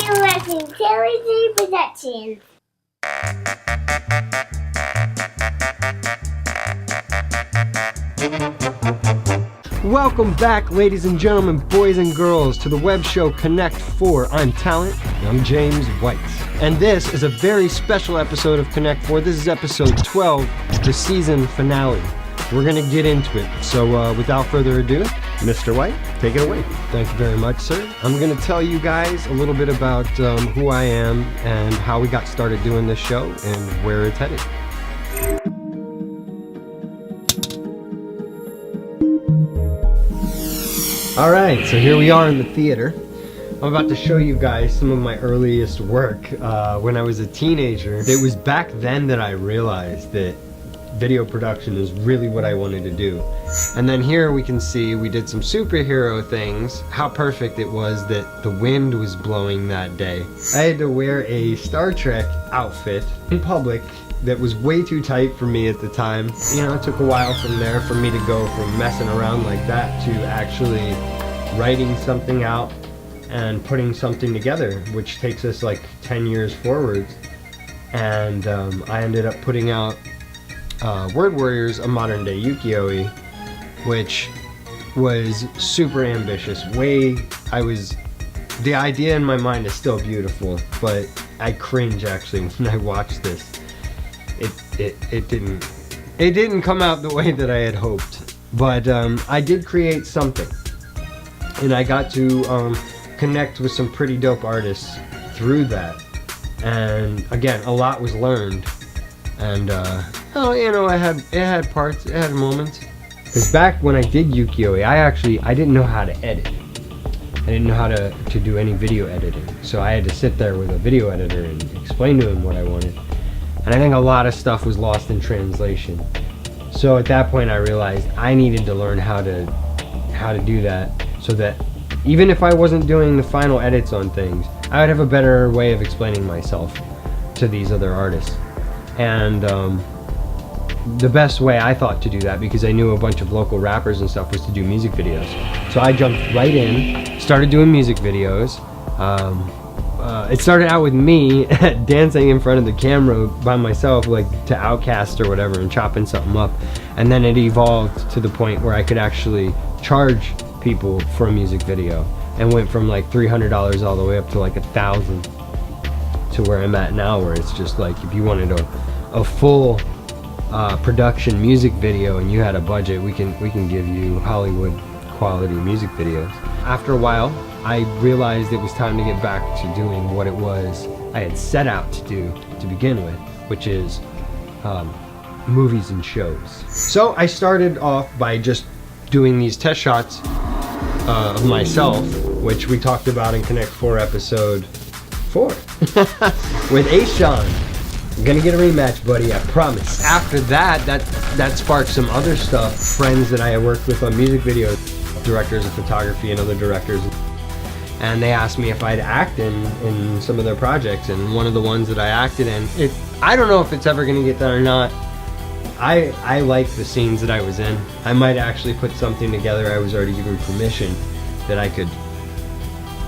You're watching Talonted Productions. Welcome back, ladies and gentlemen, boys and girls, to the web show Connect 4. I'm Talent, and I'm James White. And this is a very special episode of Connect 4. This is episode 12, the season finale. We're going to get into it. So without further ado, Mr. White, take it away. Thank you very much, sir. I'm going to tell you guys a little bit about who I am and how we got started doing this show and where it's headed. Alright, so here we are in the theater. I'm about to show you guys some of my earliest work when I was a teenager. It was back then that I realized that video production is really what I wanted to do. And then here we can see we did some superhero things. How perfect it was that the wind was blowing that day. I had to wear a Star Trek outfit in public that was way too tight for me at the time. You know, it took a while from there for me to go from messing around like that to actually writing something out and putting something together, which takes us like 10 years forwards. And I ended up putting out Word Warriors, a modern day ukiyo-e, which was super ambitious. The idea in my mind is still beautiful, but I cringe actually when I watch this. It didn't come out the way that I had hoped, but I did create something, and I got to connect with some pretty dope artists through that. And again, a lot was learned, and it had parts, it had moments. Because back when I did ukiyo-e, I didn't know how to edit. I didn't know how to do any video editing, so I had to sit there with a video editor and explain to him what I wanted. And I think a lot of stuff was lost in translation. So at that point I realized I needed to learn how to do that, so that even if I wasn't doing the final edits on things, I would have a better way of explaining myself to these other artists. And the best way I thought to do that, because I knew a bunch of local rappers and stuff, was to do music videos. So I jumped right in, started doing music videos. It started out with me dancing in front of the camera by myself, like to Outkast or whatever, and chopping something up. And then it evolved to the point where I could actually charge people for a music video, and went from like $300 all the way up to like $1,000 to where I'm at now, where it's just like, if you wanted a full production music video and you had a budget, we can give you Hollywood quality music videos. After a while, I realized it was time to get back to doing what it was I had set out to do to begin with, which is movies and shows. So I started off by just doing these test shots of myself, which we talked about in Connect 4 episode 4 with Sean. I'm gonna get a rematch, buddy, I promise. After that sparked some other stuff. Friends that I had worked with on music videos, directors of photography and other directors, and they asked me if I'd act in some of their projects, and one of the ones that I acted in, I don't know if it's ever gonna get done or not. I like the scenes that I was in. I might actually put something together. I was already given permission that I could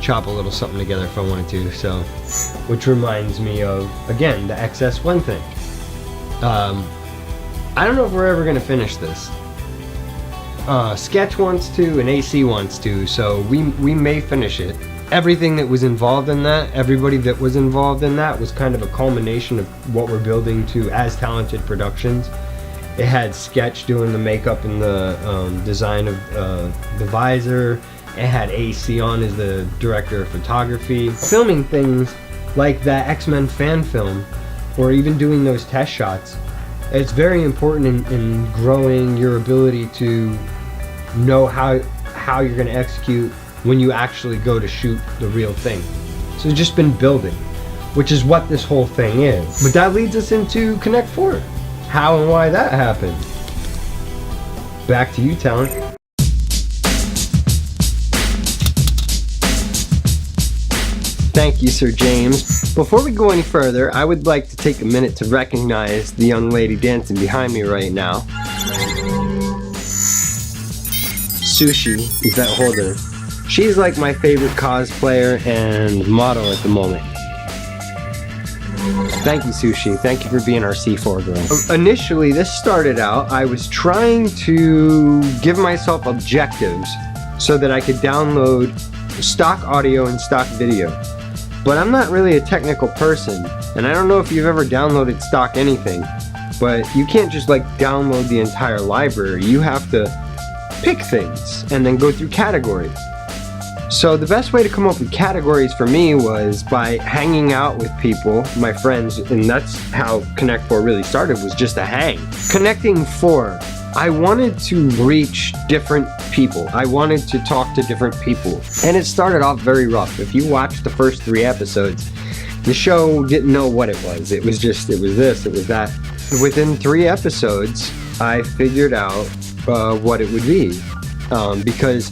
chop a little something together if I wanted to. So, which reminds me of, again, the XS1 thing. I don't know if we're ever gonna finish this. Sketch wants to and AC wants to, so we may finish it. Everything that was involved in that, everybody that was involved in that, was kind of a culmination of what we're building to as Talonted Productions. It had Sketch doing the makeup and the design of the visor. It had AC on as the director of photography. Filming things like that X-Men fan film, or even doing those test shots, it's very important in growing your ability to know how you're going to execute when you actually go to shoot the real thing. So it's just been building, which is what this whole thing is. But that leads us into Connect 4. How and why that happened. Back to you, Talent. Thank you, Sir James. Before we go any further, I would like to take a minute to recognize the young lady dancing behind me right now. Sushi, Yvette Holder. She's like my favorite cosplayer and model at the moment. Thank you, Sushi. Thank you for being our C4 girl. Initially, this started out, I was trying to give myself objectives so that I could download stock audio and stock video. But I'm not really a technical person, and I don't know if you've ever downloaded stock anything, but you can't just like download the entire library. You have to pick things and then go through categories. So the best way to come up with categories for me was by hanging out with people, my friends, and that's how Connect 4 really started, was just a hang. Connecting 4, I wanted to reach different people. I wanted to talk to different people. And it started off very rough. If you watch the first 3 episodes, the show didn't know what it was. It was just, it was this, it was that. Within 3 episodes, I figured out what it would be. Because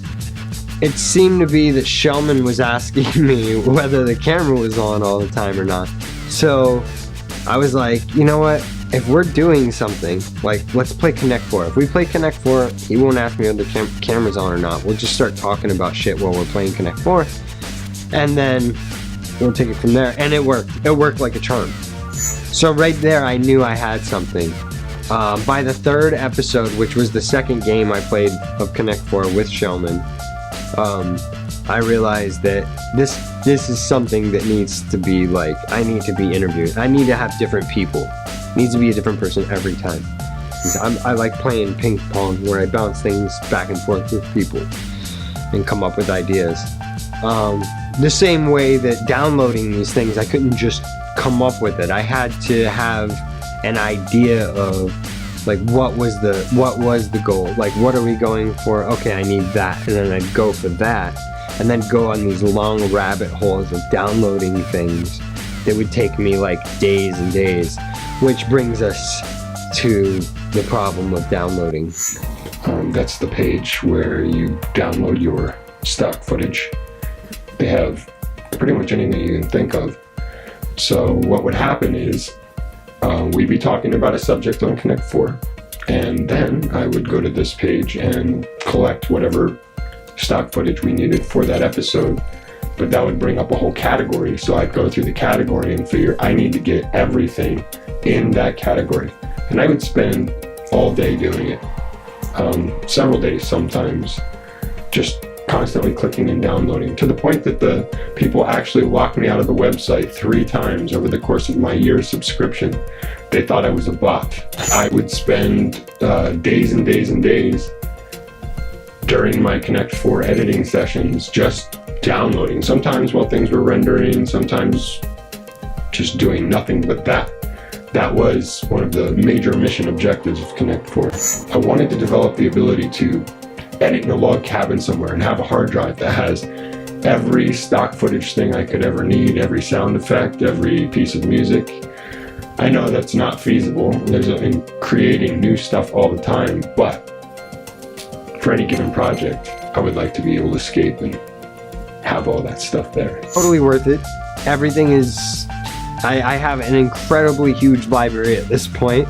it seemed to be that Shellman was asking me whether the camera was on all the time or not. So I was like, you know what? If we're doing something, like, let's play Connect 4. If we play Connect 4, he won't ask me whether the camera's on or not. We'll just start talking about shit while we're playing Connect 4. And then we'll take it from there. And it worked. It worked like a charm. So right there, I knew I had something. By the 3rd episode, which was the 2nd game I played of Connect 4 with Shellman, I realized that this is something that needs to be like, I need to be interviewed. I need to have different people. It needs to be a different person every time. I like playing ping pong where I bounce things back and forth with people and come up with ideas. The same way that downloading these things, I couldn't just come up with it. I had to have an idea of like what was the goal, like what are we going for? Okay, I need that, and then I'd go for that, and then go on these long rabbit holes of downloading things that would take me like days and days, which brings us to the problem of downloading. That's the page where you download your stock footage. They have pretty much anything you can think of. So what would happen is we'd be talking about a subject on Connect 4, and then I would go to this page and collect whatever stock footage we needed for that episode. But that would bring up a whole category, so I'd go through the category and figure I need to get everything in that category. And I would spend all day doing it, several days sometimes, just constantly clicking and downloading, to the point that the people actually locked me out of the website 3 times over the course of my year's subscription. They thought I was a bot. I would spend days and days and days during my Connect 4 editing sessions just downloading, sometimes while things were rendering, sometimes just doing nothing but that. That was one of the major mission objectives of Connect 4. I wanted to develop the ability to edit in a log cabin somewhere and have a hard drive that has every stock footage thing I could ever need, every sound effect, every piece of music. I know that's not feasible. In creating new stuff all the time, but for any given project, I would like to be able to escape and have all that stuff there. Totally worth it. Everything is, I have an incredibly huge library at this point.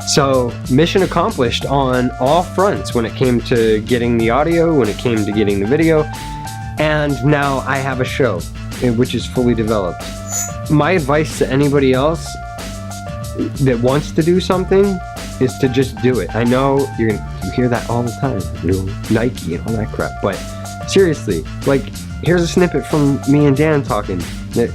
So mission accomplished on all fronts when it came to getting the audio, when it came to getting the video, and now I have a show which is fully developed. My advice to anybody else that wants to do something is to just do it. I know you hear that all the time, Nike and all that crap, but seriously, like, here's a snippet from me and Dan talking that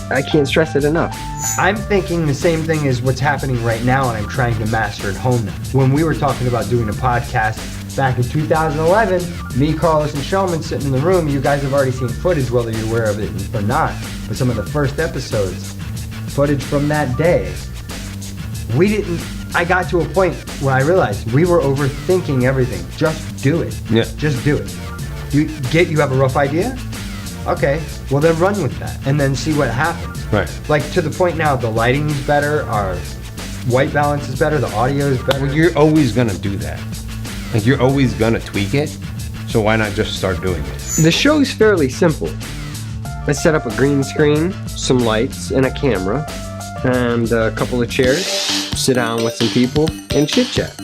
I can't stress it enough. I'm thinking the same thing as what's happening right now, and I'm trying to master at home now. When we were talking about doing a podcast back in 2011, me, Carlos, and Shellman sitting in the room, you guys have already seen footage, whether you're aware of it or not, but some of the first episodes, footage from that day. I got to a point where I realized we were overthinking everything. Just do it. Yeah. Just do it. You have a rough idea? Okay, well then run with that, and then see what happens. Right. Like, to the point now, the lighting's better, our white balance is better, the audio is better. Well, you're always gonna do that. Like, you're always gonna tweak it, so why not just start doing it? The show's fairly simple. I set up a green screen, some lights, and a camera, and a couple of chairs, sit down with some people, and chit-chat.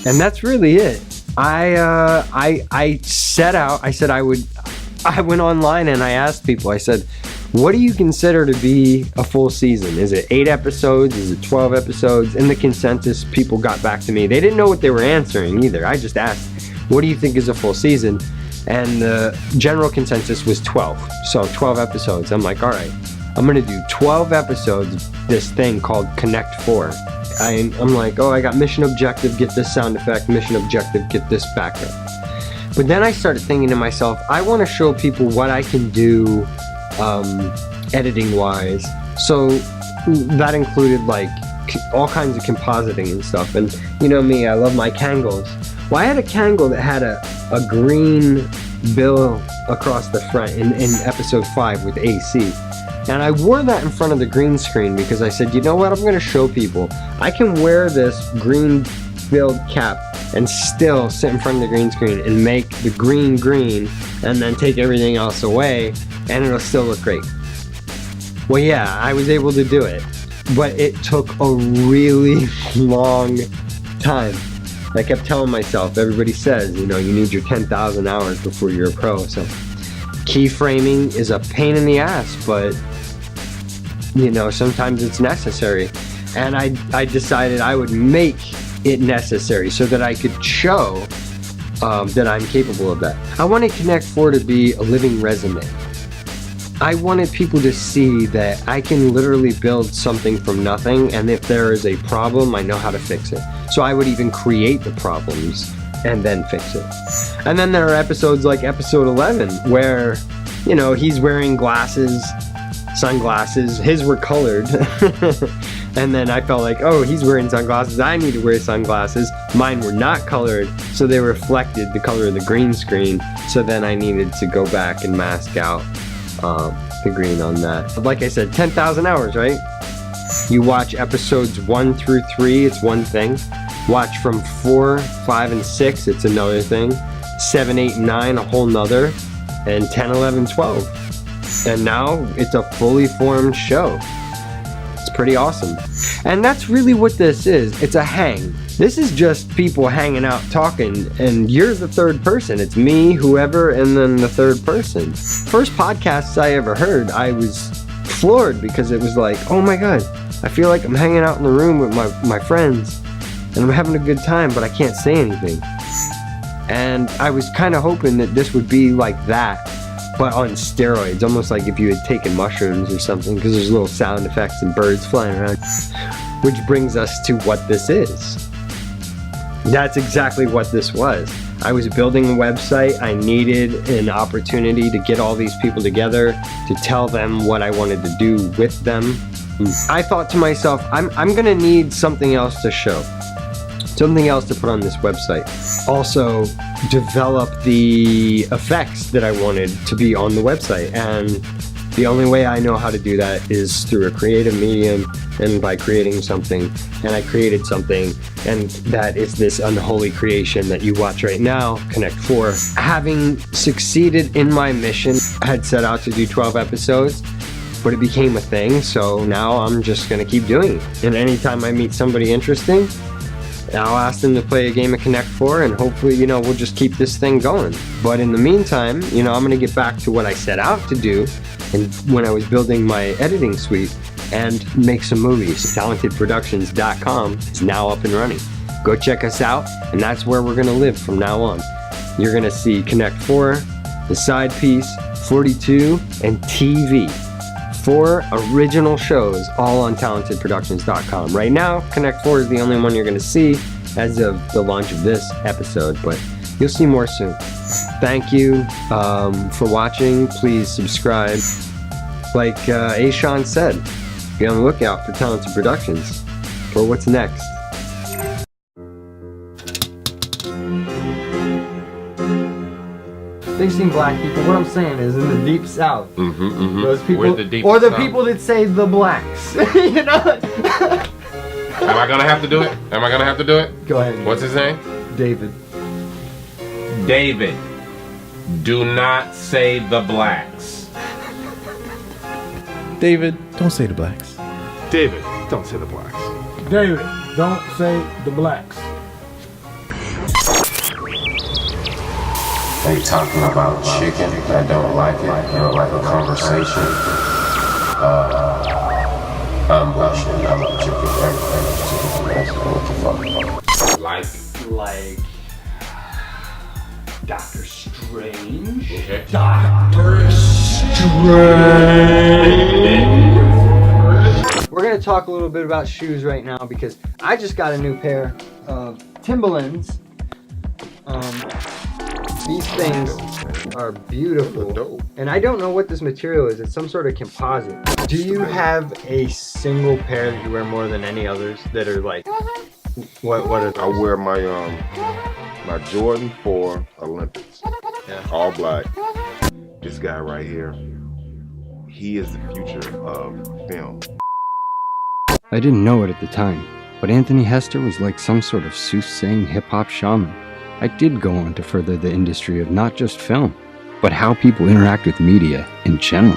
And that's really it. I set out, I went online and I asked people, I said, what do you consider to be a full season? Is it 8 episodes? Is it 12 episodes? In the consensus, people got back to me. They didn't know what they were answering either. I just asked, what do you think is a full season? And the general consensus was 12. So 12 episodes. I'm like, all right, I'm going to do 12 episodes of this thing called Connect 4. I'm like, oh, I got mission objective, get this sound effect, mission objective, get this background. But then I started thinking to myself, I want to show people what I can do editing wise. So that included like all kinds of compositing and stuff. And you know me, I love my Kangles. Well, I had a Kangle that had a green bill across the front in episode 5 with AC. And I wore that in front of the green screen because I said, you know what, I'm going to show people. I can wear this green billed cap and still sit in front of the green screen and make the green green and then take everything else away and it'll still look great. Well, yeah, I was able to do it, but it took a really long time. I kept telling myself, everybody says, you know, you need your 10,000 hours before you're a pro. So keyframing is a pain in the ass, but you know, sometimes it's necessary. And I decided I would make it necessary so that I could show that I'm capable of that. I wanted Connect 4 to be a living resume. I wanted people to see that I can literally build something from nothing, and if there is a problem, I know how to fix it. So I would even create the problems and then fix it. And then there are episodes like episode 11 where, you know, he's wearing glasses, sunglasses, his were colored. And then I felt like, oh, he's wearing sunglasses, I need to wear sunglasses. Mine were not colored, so they reflected the color of the green screen. So then I needed to go back and mask out the green on that. Like I said, 10,000 hours, right? You watch episodes 1 through 3, it's one thing. Watch from 4, 5, and 6, it's another thing. 7, 8, and 9, a whole nother. And 10, 11, 12. And now it's a fully formed show. It's pretty awesome. And that's really what this is. It's a hang. This is just people hanging out talking, and you're the third person. It's me, whoever, and then the third person. First podcasts I ever heard, I was floored because it was like, oh my god, I feel like I'm hanging out in the room with my friends and I'm having a good time, but I can't say anything. And I was kind of hoping that this would be like that, but on steroids, almost like if you had taken mushrooms or something, because there's little sound effects and birds flying around. Which brings us to what this is. That's exactly what this was. I was building a website. I needed an opportunity to get all these people together, to tell them what I wanted to do with them. I thought to myself, I'm gonna need something else to show. Something else to put on this website. Also, develop the effects that I wanted to be on the website. And the only way I know how to do that is through a creative medium and by creating something. And I created something, and that is this unholy creation that you watch right now, Connect 4. Having succeeded in my mission, I had set out to do 12 episodes, but it became a thing, so now I'm just gonna keep doing it. And anytime I meet somebody interesting, I'll ask them to play a game of Connect 4, and hopefully, you know, we'll just keep this thing going. But in the meantime, you know, I'm gonna get back to what I set out to do, and when I was building my editing suite, and make some movies. TalentedProductions.com is now up and running. Go check us out, and that's where we're gonna live from now on. You're gonna see Connect 4, The Side Piece, 42, and TV. 4 original shows, all on TalentedProductions.com. Right now, Connect 4 is the only one you're gonna see as of the launch of this episode, but you'll see more soon. Thank you for watching. Please subscribe. Like Ashawn said, be on the lookout for Talented Productions for what's next. They seem black people. What I'm saying is, in the deep south, those people, We're the deep or the south. people that say the blacks, you know. Am I gonna have to do it? Am I gonna have to do it? Go ahead. What's his name? David? David. Do not say the blacks. David, don't say the blacks. David, don't say the blacks. David, don't say the blacks. They talking about chicken. I don't like it. I don't like a conversation. I'm bullshit. I love chicken. Everything is chicken. What the fuck? Like Doctor Strange. Okay. Doctor Strange. We're gonna talk a little bit about shoes right now because I just got a new pair of Timberlands. These things are beautiful, and I don't know what this material is. It's some sort of composite. Do you have a single pair that you wear more than any others that are like? What are those? I wear my my Jordan 4 Olympics, all black. This guy right here, he is the future of film. I didn't know it at the time, but Anthony Hester was like some sort of soothsaying hip-hop shaman. I did go on to further the industry of not just film, but how people interact with media in general.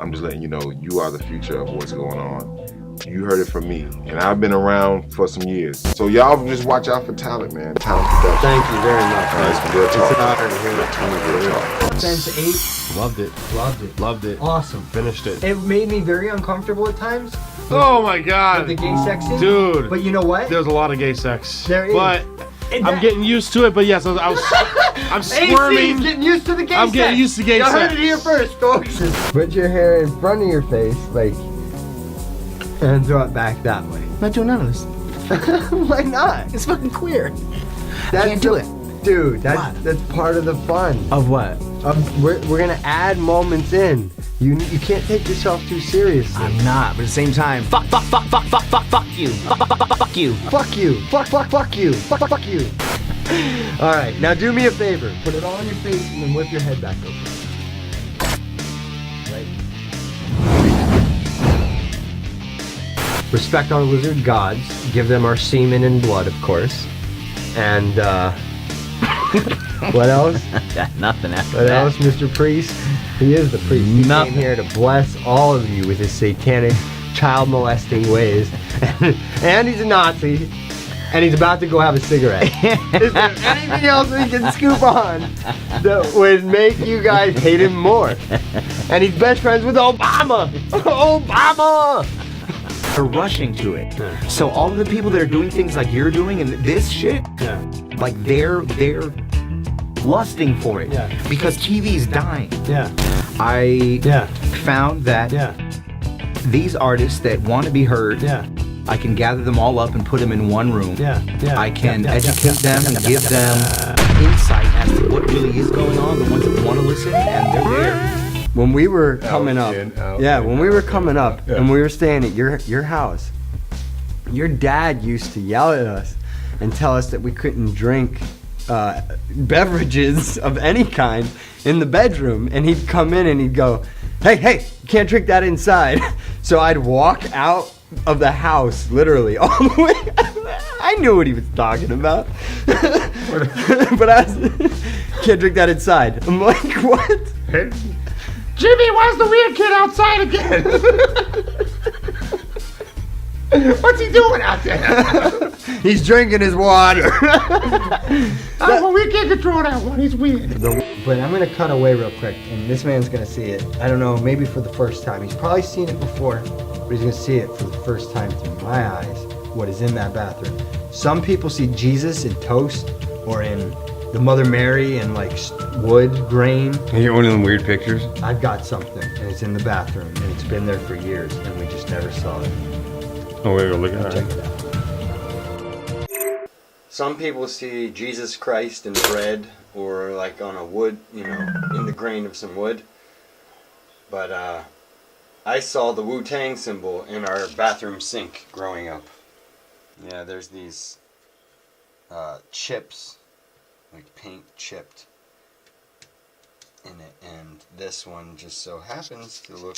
I'm just letting you know, you are the future of what's going on. You heard it from me, and I've been around for some years. So y'all just watch out for talent, man. Talent Productions. Thank you very much. It's real talk. It's an honor to hear that. Real talk. Sense 8. Loved it. Loved it. Loved it. Awesome. Finished it. It made me very uncomfortable at times. Oh my With god. the gay sex scene. Dude. But you know what? There's a lot of gay sex. There is. But I'm getting used to it, but yes, I'm squirming. AC's getting used to the gay I'm sex. getting used to gay Y'all sex. heard it here first, folks. Put your hair in front of your face, like, and throw it back that way. I'm not doing none of this. Why not? It's fucking queer. That's can't do it. Dude, Why? that's part of the fun. Of what? We're gonna add moments in. You can't take yourself too seriously. I'm not, but at the same time, fuck you. Fuck you. Fuck you. Fuck you. Fuck you. Alright, now do me a favor. Put it all on your face and then whip your head back over. Right. Respect our lizard gods. Give them our semen and blood, of course. And, what else? Nothing after What else, Mr. Priest? He is the priest. He Nothing. came here to bless all of you with his satanic, child molesting ways. And he's a Nazi. And he's about to go have a cigarette. Is there anything else we can scoop on that would make you guys hate him more? And he's best friends with Obama. Obama! They're rushing to it. So all of the people that are doing things like you're doing and this shit, like they're lusting for it. Yeah. Because TV's dying. Yeah. I Yeah. found that these artists that want to be heard, I can gather them all up and put them in one room. I can educate them and give them insight as to what really is going on, the ones that want to listen, and they're there. When we were coming up, when we were coming up and we were staying at your house, your dad used to yell at us and tell us that we couldn't drink beverages of any kind in the bedroom, and he'd come in and he'd go, hey, you can't drink that inside. So I'd walk out of the house, literally, all the way. I knew what he was talking about. But I was, can't drink that inside. I'm like, what? Jimmy, why's the weird kid outside again? What's he doing out there? He's drinking his water. Well, we can't control that one. He's weird. But I'm gonna cut away real quick, and this man's gonna see it. I don't know, maybe for the first time. He's probably seen it before, but he's gonna see it for the first time through my eyes, what is in that bathroom. Some people see Jesus in toast or in the Mother Mary and like wood grain. You get one of them weird pictures? I've got something, and it's in the bathroom, and it's been there for years, and we just never saw it. Oh, wait, look at Check that. it out. Some people see Jesus Christ in bread or like on a wood, you know, in the grain of some wood. But I saw the Wu-Tang symbol in our bathroom sink growing up. Yeah, there's these chips, like paint chipped in it, and this one just so happens to look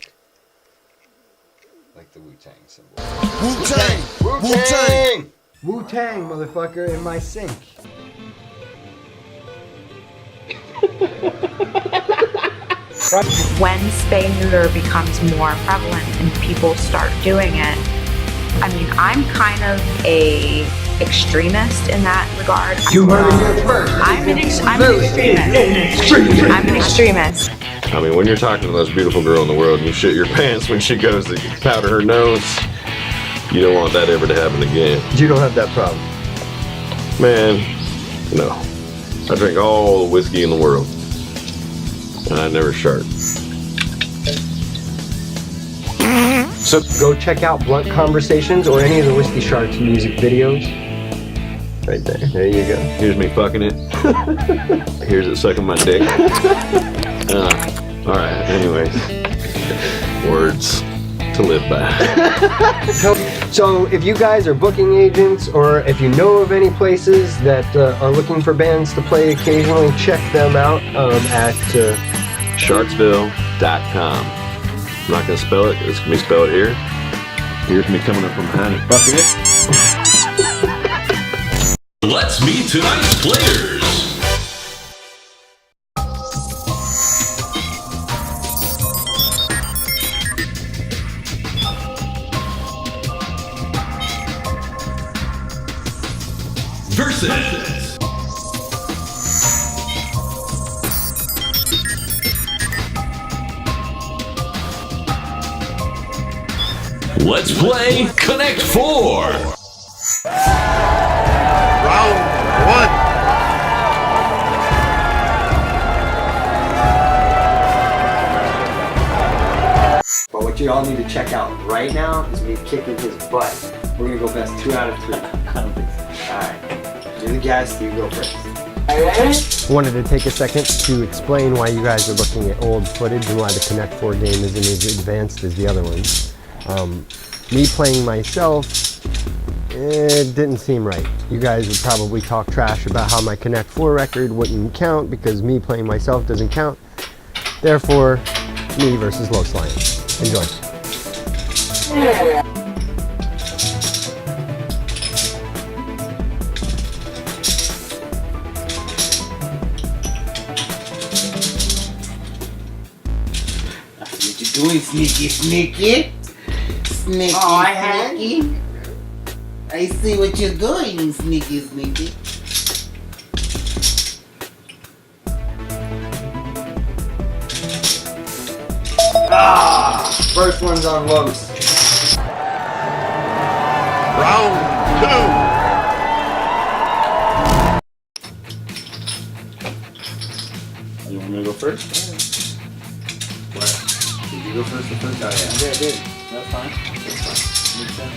like the Wu-Tang symbol. Wu-Tang! Wu-Tang! Wu-Tang, motherfucker, in my sink. When spay neuter becomes more prevalent and people start doing it, I mean, I'm kind of a extremist in that regard. You heard it here first. I'm an extremist. I'm an extremist. I mean, when you're talking to the most beautiful girl in the world and you shit your pants when she goes to powder her nose, you don't want that ever to happen again. You don't have that problem. Man, no. I drink all the whiskey in the world. And I never shart. So go check out Blunt Conversations or any of the Whiskey Sharks music videos. Right there. There you go. Here's me fucking it. Here's it sucking my dick. Alright, anyways. Words to live by. So if you guys are booking agents or if you know of any places that are looking for bands to play occasionally, check them out at Sharksville.com. I'm not gonna spell it, it's gonna be spelled here. Here's me coming up from behind and fucking it. Let's meet tonight's players. Versus. Let's play Connect 4. Round one. But what you all need to check out right now is me kicking his butt. We're gonna go best 2 out of 3. I don't think so. Alright. You're the guest, you go first. Wanted to take a second to explain why you guys are looking at old footage and why the Connect 4 game isn't as advanced as the other ones. Me playing myself, it didn't seem right. You guys would probably talk trash about how my Connect 4 record wouldn't count because me playing myself doesn't count. Therefore, me versus Los Lions. Enjoy. What you doing, sneaky, sneaky? Sneaky, sneaky. I see what you're doing, sneaky, sneaky. First one's on Los. Round two. You want me to go first? What? Did you go first the first time? Oh, yeah. Yeah, I did. That's fine. That's fine. Makes sense.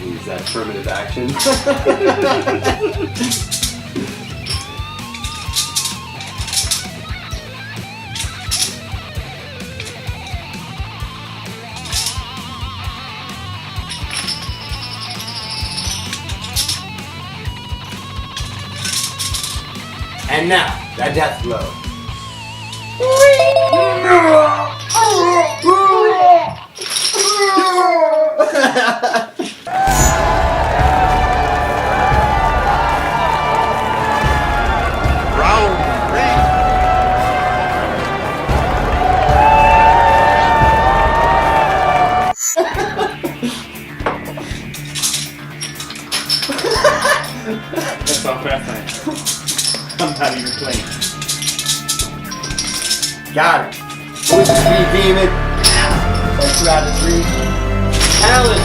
Is that affirmative action? And now, the death blow. Round three. That's all fast time. I'm not even playing. Got it. Push the speed demon. Like 2 out of 3. Talent.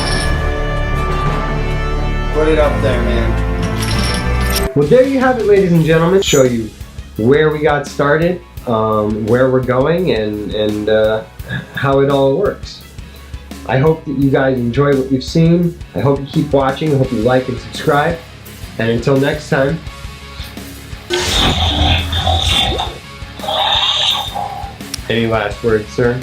Put it up there, man. Well, there you have it, ladies and gentlemen. Show you where we got started, where we're going, and how it all works. I hope that you guys enjoy what you've seen. I hope you keep watching. I hope you like and subscribe. And until next time. Any last words, sir?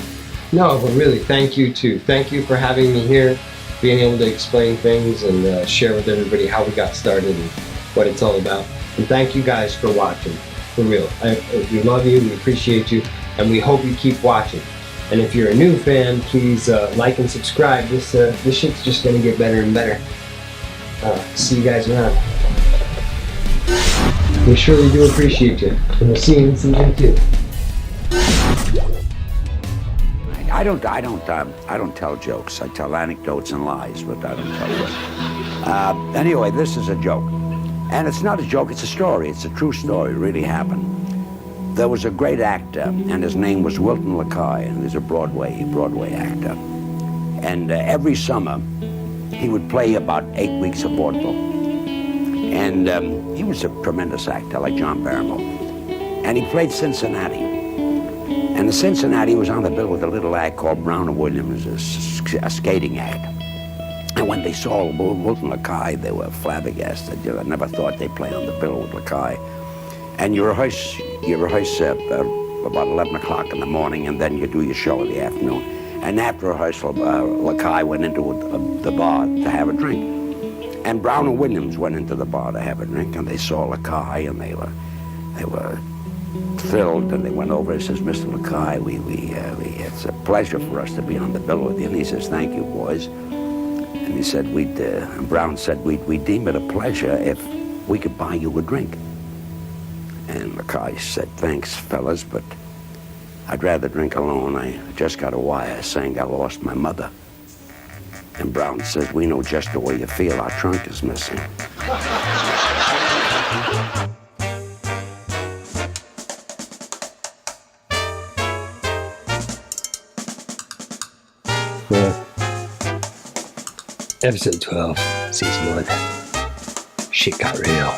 No, but really, thank you too. Thank you for having me here, being able to explain things and share with everybody how we got started and what it's all about. And thank you guys for watching, for real. We love you, we appreciate you, and we hope you keep watching. And if you're a new fan, please like and subscribe. This shit's just gonna get better and better. See you guys around. We surely do appreciate it, and we'll see you in season 2. I don't tell jokes. I tell anecdotes and lies, but I don't tell jokes. Anyway, this is a joke. And it's not a joke, it's a story. It's a true story, it really happened. There was a great actor, and his name was Wilton LaCoy, and he's a Broadway actor. And every summer, he would play about 8 weeks of vaudeville. And he was a tremendous actor, like John Barrymore. And he played Cincinnati. And the Cincinnati was on the bill with a little act called Brown and Williams, a skating act. And when they saw Wilton LaCoy, they were flabbergasted. I never thought they'd play on the bill with LaCoy. And you rehearse about 11 o'clock in the morning, and then you do your show in the afternoon. And after rehearsal, LaCoy went into the bar to have a drink. And Brown and Williams went into the bar to have a drink, and they saw LaCoy, and they were thrilled, and they went over and says, Mr. LaCoy, it's a pleasure for us to be on the bill with you. And he says, thank you, boys. And he said, and Brown said, we'd deem it a pleasure if we could buy you a drink. And LaCoy said, thanks, fellas, but I'd rather drink alone. I just got a wire saying I lost my mother. And Brown says, we know just the way you feel. Our trunk is missing. Episode 12, Season 1. Shit got real.